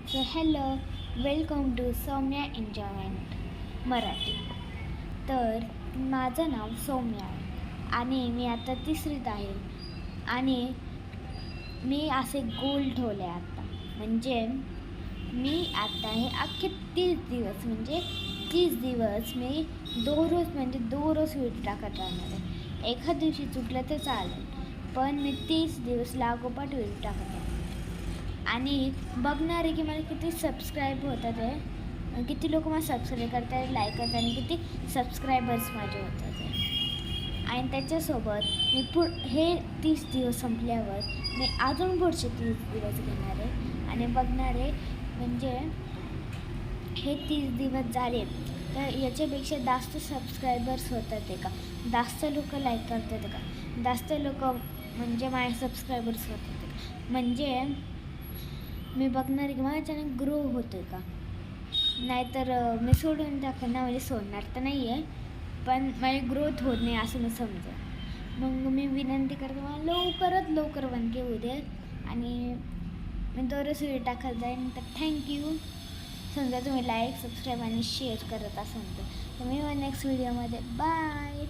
So hello, welcome to Saumya enjoyment Marathi. तर माझं नाव सौम्या आहे आणि मी आता तिसरीत आहे आणि मी असे गोल ठेवले आता. म्हणजे मी आता हे अख्खे 30 दिवस म्हणजे 30 दिवस मी दररोज व्हिडिओ टाकत राहणार आहे. एखाद दिवशी चुकलं तर चालेल, पण मी 30 दिवस लागोपाठ व्हिडिओ टाकत आहे. आणि बघणारे की मला किती सबस्क्राईब होतात आहे, किती लोक मला सबस्क्राईब करतात, लाईक करतात आणि किती सबस्क्रायबर्स माझे होतात आहे. आणि त्याच्यासोबत मी हे 30 दिवस संपल्यावर मी अजून पुढचे 30 दिवस घेणार आहे आणि बघणारे म्हणजे हे 30 दिवस झाले तर याच्यापेक्षा जास्त सबस्क्रायबर्स होतात आहे का, जास्त लोक लाईक करतात आहे का, जास्त लोक म्हणजे माझे सबस्क्रायबर्स होतात आहे, म्हणजे मी बघणार की माझं चॅनल ग्रो होतं आहे का. नाहीतर मी सोडून टाकणार, म्हणजे सोडणार तर नाही आहे, पण माझी ग्रोथ होत नाही असं मी समजा. मग मी विनंती करते मला लवकर बनके होऊ दे आणि मी दररोज व्हिडिओ टाकत जाईन. तर थँक्यू. समजा तुम्ही लाईक, सबस्क्राईब आणि शेअर करत असाल तर मी नेक्स्ट व्हिडिओमध्ये बाय.